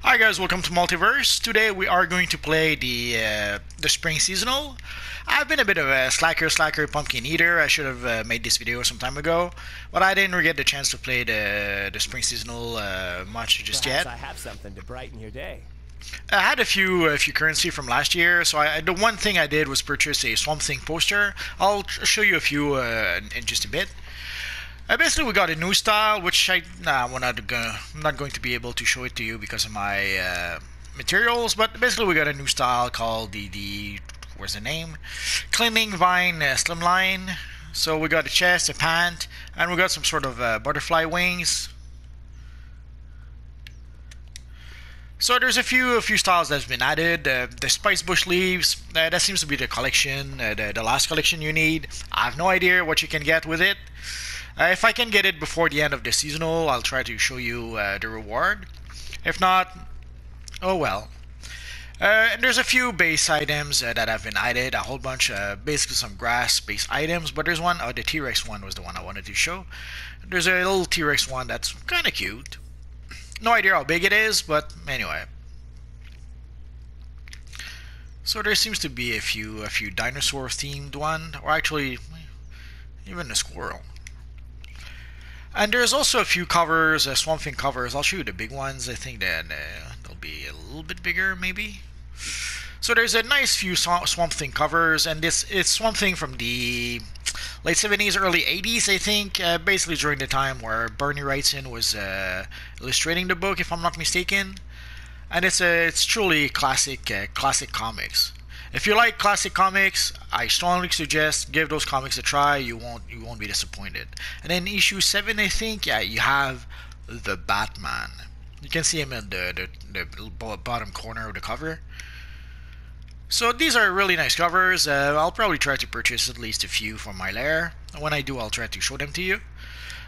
Hi guys, welcome to Multiverse. Today we are going to play the spring seasonal. I've been a bit of a slacker pumpkin eater. I should have made this video some time ago, but I didn't really get the chance to play the spring seasonal much just Perhaps yet. I have something to brighten your day. I had a few currency from last year, so the one thing I did was purchase a Swampthing poster. I'll show you a few in just a bit. Basically, we got a new style, which I'm not going to be able to show it to you because of my materials. But basically, we got a new style called where's the name? Climbing Vine Slimline. So we got a chest, a pant, and we got some sort of butterfly wings. So there's a few styles that's been added. The spice bush leaves, that seems to be the collection, the last collection you need. I have no idea what you can get with it. If I can get it before the end of the seasonal, I'll try to show you the reward. If not, oh well. And there's a few base items that have been added, a whole bunch, basically some grass-based items, but there's one, the T-Rex one was the one I wanted to show. There's a little T-Rex one that's kind of cute. No idea how big it is, but anyway. So there seems to be a few dinosaur-themed one, or actually, even a squirrel. And there's also a few covers, Swampthing covers. I'll show you the big ones. I think that they'll be a little bit bigger, maybe. So there's a nice few Swampthing covers, and this is Swampthing from the late 70s, early 80s, I think. Basically during the time where Bernie Wrightson was illustrating the book, if I'm not mistaken. And it's truly classic comics. If you like classic comics, I strongly suggest give those comics a try. You won't be disappointed. And then issue 7, I think, yeah, you have the Batman. You can see him in the bottom corner of the cover. So these are really nice covers. I'll probably try to purchase at least a few for my lair. When I do, I'll try to show them to you.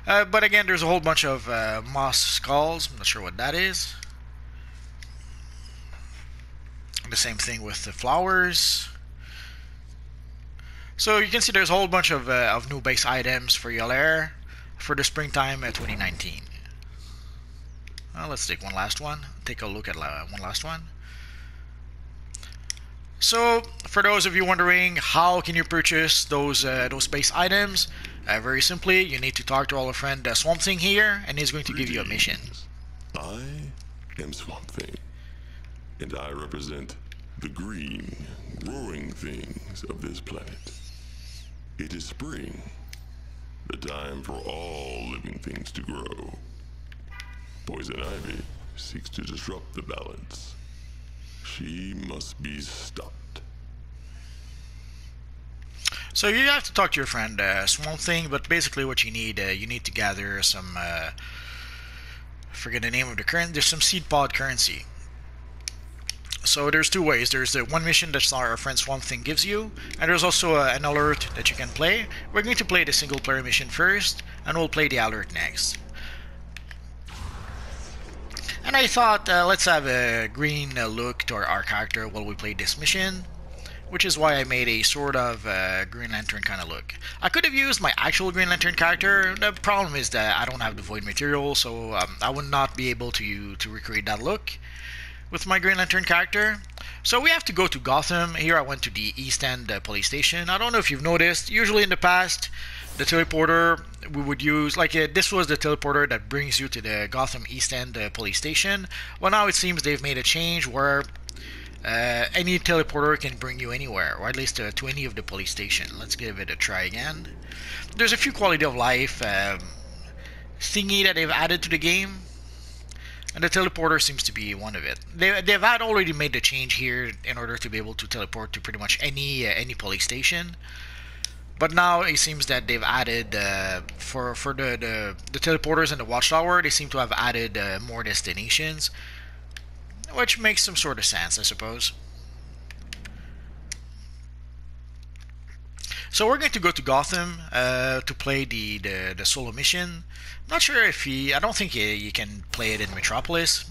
But again, there's a whole bunch of moss skulls. I'm not sure what that is. The same thing with the flowers. So you can see there's a whole bunch of new base items for your lair for the springtime 2019. Well, let's take one last one. Take a look at one last one. So for those of you wondering how can you purchase those base items, very simply you need to talk to our friend Swampthing here, and he's going to give you a mission. I am Swampthing, and I represent the green, growing things of this planet. It is spring, the time for all living things to grow. Poison Ivy seeks to disrupt the balance. She must be stopped. So you have to talk to your friend Swampthing, but basically what you need to gather some, I forget the name of the currency, there's some seed pod currency. So there's two ways. There's the one mission that our friend Swampthing gives you, and there's also an alert that you can play. We're going to play the single player mission first, and we'll play the alert next. And I thought, let's have a green look to our character while we play this mission, which is why I made a sort of Green Lantern kind of look. I could have used my actual Green Lantern character. The problem is that I don't have the void material, so I would not be able to recreate that look with my Green Lantern character. So we have to go to Gotham. Here I went to the East End police station. I don't know if you've noticed, usually in the past, the teleporter we would use, like this was the teleporter that brings you to the Gotham East End police station. Well, now it seems they've made a change where any teleporter can bring you anywhere, or at least to any of the police station. Let's give it a try again. There's a few quality of life thingy that they've added to the game, and the teleporter seems to be one of it. They've had already made the change here in order to be able to teleport to pretty much any police station. But now it seems that they've added, for the teleporters and the watchtower, they seem to have added more destinations, which makes some sort of sense, I suppose. So we're going to go to Gotham to play the solo mission. I'm not sure if I don't think you can play it in Metropolis.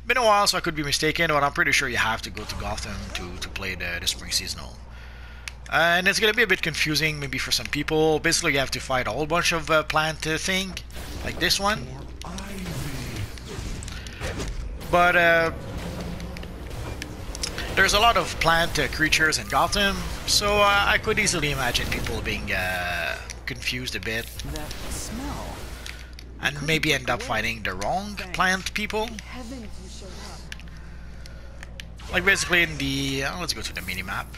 Been a while, so I could be mistaken, but I'm pretty sure you have to go to Gotham to play the spring seasonal. And it's going to be a bit confusing maybe for some people. Basically you have to fight a whole bunch of plant thing, like this one. But there's a lot of plant creatures in Gotham, so I could easily imagine people being confused a bit. That smell. And maybe end up fighting the wrong plant people. Heavens, you showed up. Like basically in the... let's go to the mini-map.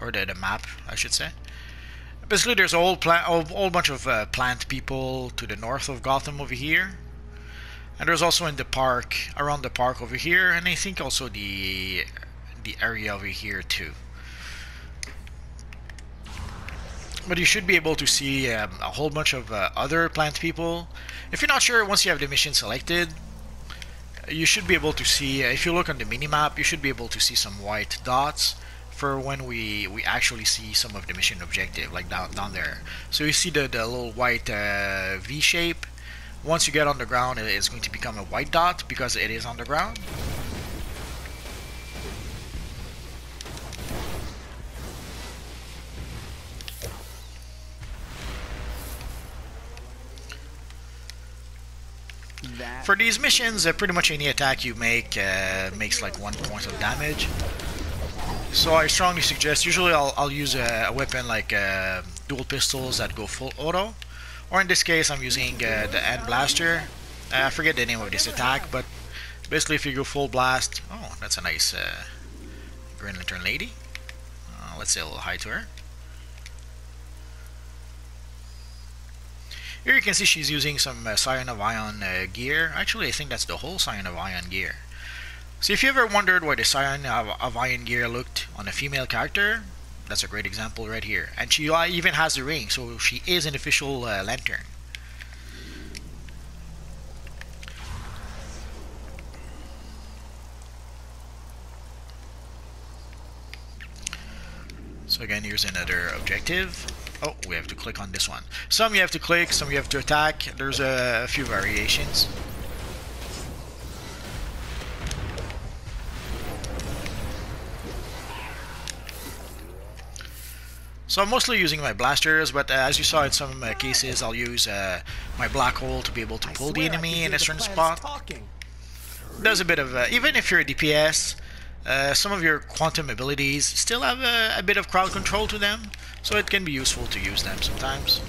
Or the map, I should say. Basically there's a whole bunch of plant people to the north of Gotham over here. And there's also in the park, around the park over here, and I think also the area over here too. But you should be able to see a whole bunch of other plant people. If you're not sure, once you have the mission selected, you should be able to see, if you look on the mini-map, you should be able to see some white dots for when we actually see some of the mission objective, like down there. So you see the little white V shape. Once you get on the ground, it's going to become a white dot because it is on the ground. For these missions, pretty much any attack you make makes like 1 point of damage. So I strongly suggest, usually I'll use a weapon like dual pistols that go full auto. Or in this case I'm using the end blaster. I forget the name of this attack, but basically if you go full blast... Oh, that's a nice Green Lantern lady. Let's say a little hi to her. Here you can see she's using some Scion of Ion gear. Actually, I think that's the whole Scion of Ion gear. So if you ever wondered why the Scion of Ion gear looked on a female character, that's a great example right here. And she even has the ring, so she is an official Lantern. So again, here's another objective. Oh, we have to click on this one. Some you have to click, some you have to attack. There's a few variations. So I'm mostly using my blasters, but as you saw in some cases, I'll use my black hole to be able to pull the enemy in a certain spot. There's a bit of, even if you're a DPS, some of your quantum abilities still have a bit of crowd control to them, so it can be useful to use them sometimes.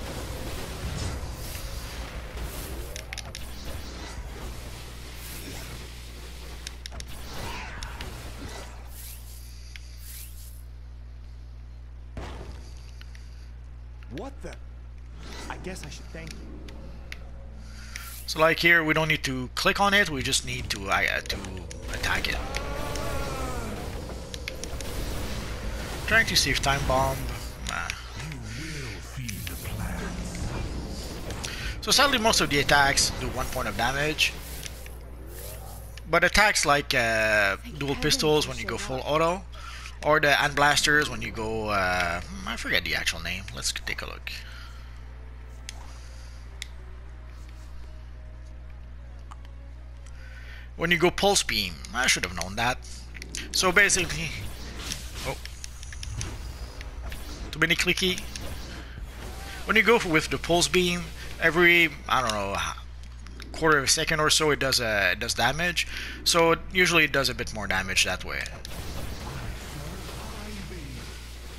What the? I guess I should thank you. So like here, we don't need to click on it, we just need to attack it. Trying to save time bomb. So sadly most of the attacks do 1 point of damage. But attacks like dual pistols when you go full auto, or the hand blasters when you go, I forget the actual name, let's take a look. When you go pulse beam, I should have known that. So basically, oh, too many clicky. When you go with the pulse beam, every, I don't know, quarter of a second or so it does damage. So usually it does a bit more damage that way.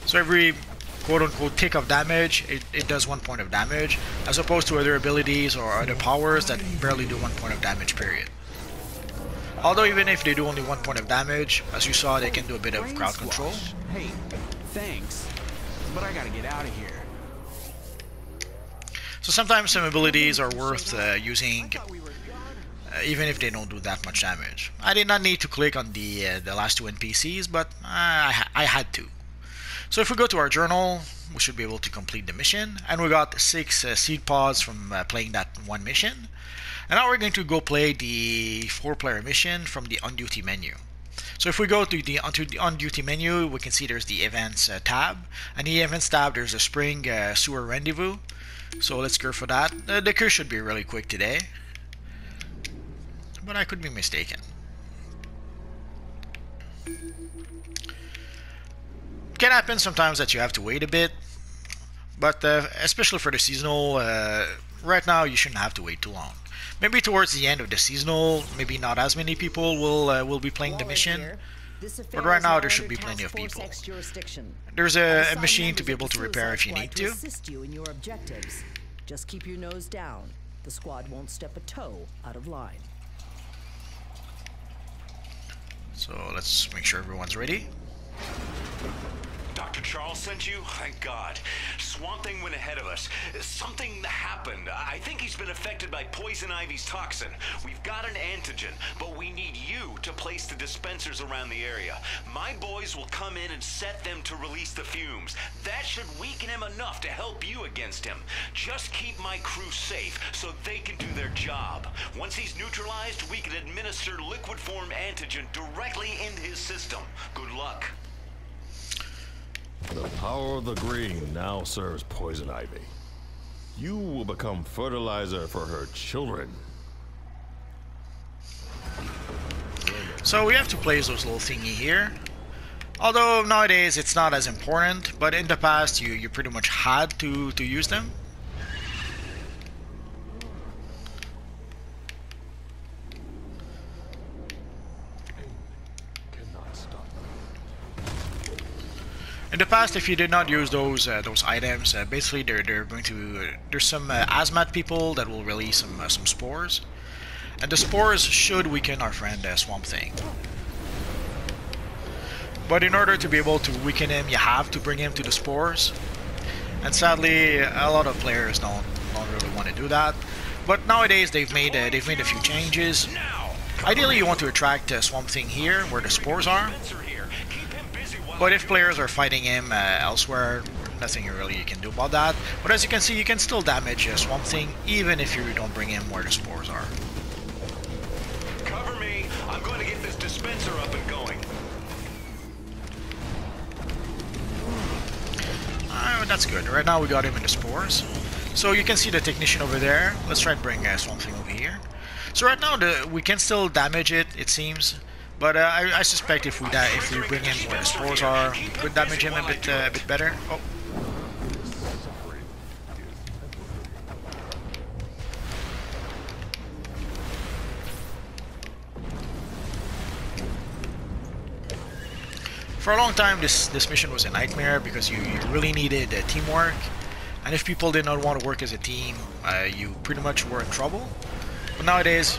So every quote-unquote tick of damage, it does 1 point of damage, as opposed to other abilities or other powers that barely do 1 point of damage, period. Although even if they do only 1 point of damage, as you saw, they can do a bit of crowd control. Hey, thanks, but I gotta get out of here. So sometimes some abilities are worth using, even if they don't do that much damage. I did not need to click on the last two NPCs, but I had to. So if we go to our journal, we should be able to complete the mission, and we got 6 seed pods from playing that one mission. And now we're going to go play the 4-player mission from the On Duty menu. So if we go to the On Duty menu, we can see there's the Events tab, and the Events tab there's a Spring Sewer Rendezvous. So let's go for that. The queue should be really quick today, but I could be mistaken. It can happen sometimes that you have to wait a bit, but especially for the seasonal right now you shouldn't have to wait too long. Maybe towards the end of the seasonal, maybe not as many people will be playing the mission. But right now there should be plenty of people. There's a machine to be able to repair if you need to. Assist you in your objectives. Just keep your nose down. The squad won't step a toe out of line. So let's make sure everyone's ready. Dr. Charles sent you? Thank God. Swamp Thing went ahead of us. Something happened. I think he's been affected by Poison Ivy's toxin. We've got an antigen, but we need you to place the dispensers around the area. My boys will come in and set them to release the fumes. That should weaken him enough to help you against him. Just keep my crew safe so they can do their job. Once he's neutralized, we can administer liquid form antigen directly into his system. Good luck. The power of the green now serves Poison Ivy. You will become fertilizer for her children. So we have to place those little thingy here. Although nowadays it's not as important, but in the past you pretty much had to use them. In the past, if you did not use those items, basically they're going to there's some hazmat people that will release some spores, and the spores should weaken our friend Swamp Thing. But in order to be able to weaken him, you have to bring him to the spores, and sadly, a lot of players don't really want to do that. But nowadays they've made a few changes. Ideally, you want to attract Swamp Thing here where the spores are. But if players are fighting him elsewhere, nothing really you can do about that. But as you can see, you can still damage Swamp Thing even if you don't bring him where the spores are. Cover me. I'm going to get this dispenser up and going. That's good. Right now we got him in the spores. So you can see the technician over there. Let's try and bring Swamp Thing over here. So right now we can still damage it, it seems. But I suspect if we bring him where the spores are, we could damage him a bit better. Oh. For a long time, this mission was a nightmare because you really needed teamwork, and if people did not want to work as a team, you pretty much were in trouble. But nowadays,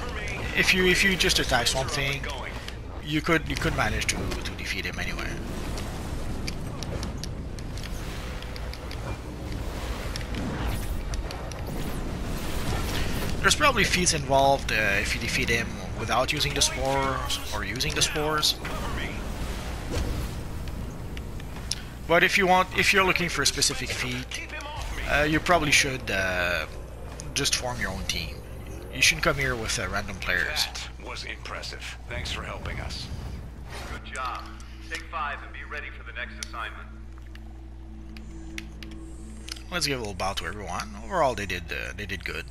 if you just attack Swamp Thing, you could manage to defeat him anyway. There's probably feats involved if you defeat him without using the spores or using the spores. But if you're looking for a specific feat, you probably should just form your own team. You shouldn't come here with random players. That was impressive. Thanks for helping us. Good job. Take 5 and be ready for the next assignment. Let's give a little bow to everyone. Overall, they did good.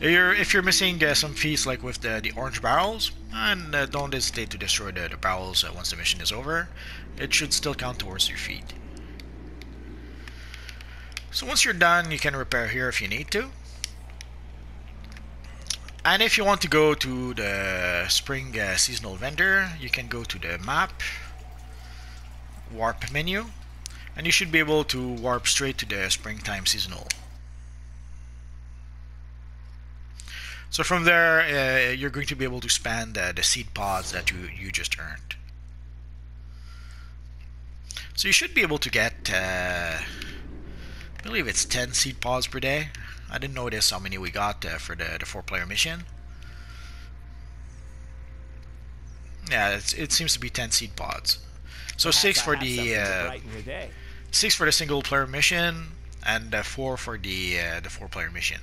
If you're missing some feats like with the orange barrels, and don't hesitate to destroy the barrels once the mission is over. It should still count towards your feat. So once you're done, you can repair here if you need to. And if you want to go to the spring seasonal vendor, you can go to the map, warp menu, and you should be able to warp straight to the springtime seasonal. So from there, you're going to be able to spend the seed pods that you just earned. So you should be able to get, I believe it's 10 seed pods per day. I didn't notice how many we got for the 4-player mission. Yeah, it seems to be 10 seed pods. So 6 for the 6 for the single-player mission, and 4 for the 4-player mission.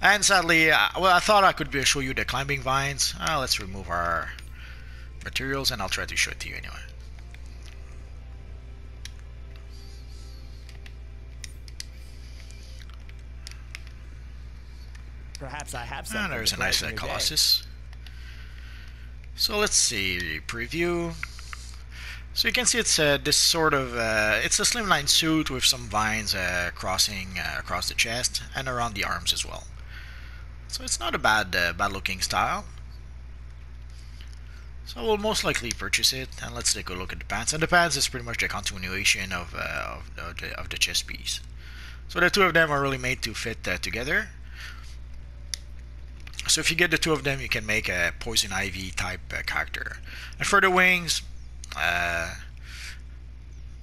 And sadly, well, I thought I could show you the climbing vines. Let's remove our materials, and I'll try to show it to you anyway. Perhaps I have something. And there's a nice Colossus. So let's see, preview. So you can see it's this sort of it's a slimline suit with some vines crossing across the chest and around the arms as well. So it's not a bad looking style. So we'll most likely purchase it, and let's take a look at the pants. And the pants is pretty much the continuation of the chest piece. So the two of them are really made to fit together. So if you get the two of them, you can make a Poison Ivy type character. And for the wings,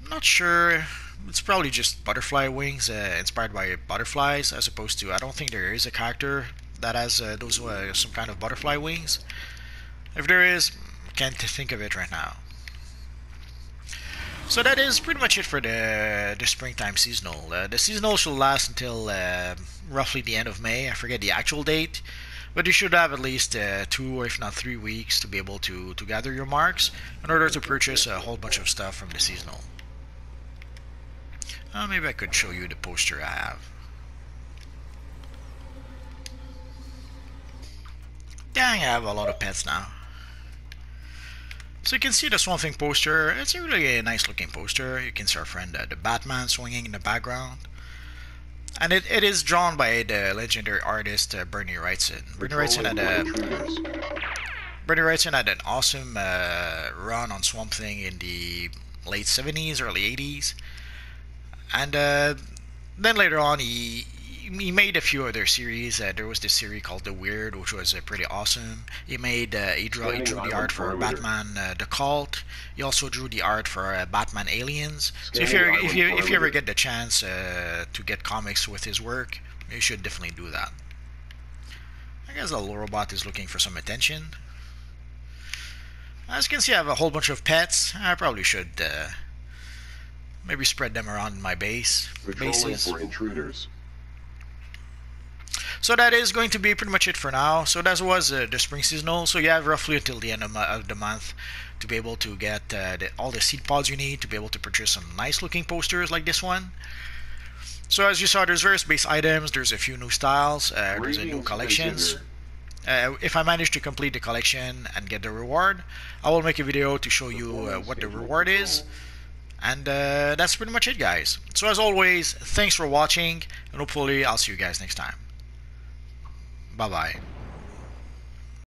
not sure. It's probably just butterfly wings, inspired by butterflies, as opposed to, I don't think there is a character that has those some kind of butterfly wings. If there is, can't think of it right now. So that is pretty much it for the springtime seasonal. The seasonal should last until roughly the end of May. I forget the actual date, but you should have at least 2 or if not 3 weeks to be able to gather your marks in order to purchase a whole bunch of stuff from the seasonal. Maybe I could show you the poster I have. Dang, I have a lot of pets now. So you can see the Swampthing poster. It's a really nice looking poster. You can see our friend the Batman swinging in the background. And it is drawn by the legendary artist Bernie Wrightson. Bernie Wrightson had an awesome run on Swamp Thing in the late 70s, early 80s. And then later on he made a few other series. There was this series called The Weird, which was pretty awesome. He drew the art for Batman The Cult. He also drew the art for Batman Aliens. So if you ever get the chance to get comics with his work, you should definitely do that. I guess the little robot is looking for some attention. As you can see, I have a whole bunch of pets. I probably should maybe spread them around in my bases. For intruders. So that is going to be pretty much it for now. So that was the spring seasonal. So you have roughly until the end of the month to be able to get all the seed pods you need to be able to purchase some nice looking posters like this one. So as you saw, there's various base items. There's a few new styles. There's a new collections. If I manage to complete the collection and get the reward, I will make a video to show you what the reward is. And that's pretty much it, guys. So as always, thanks for watching, and hopefully I'll see you guys next time. Bye-bye.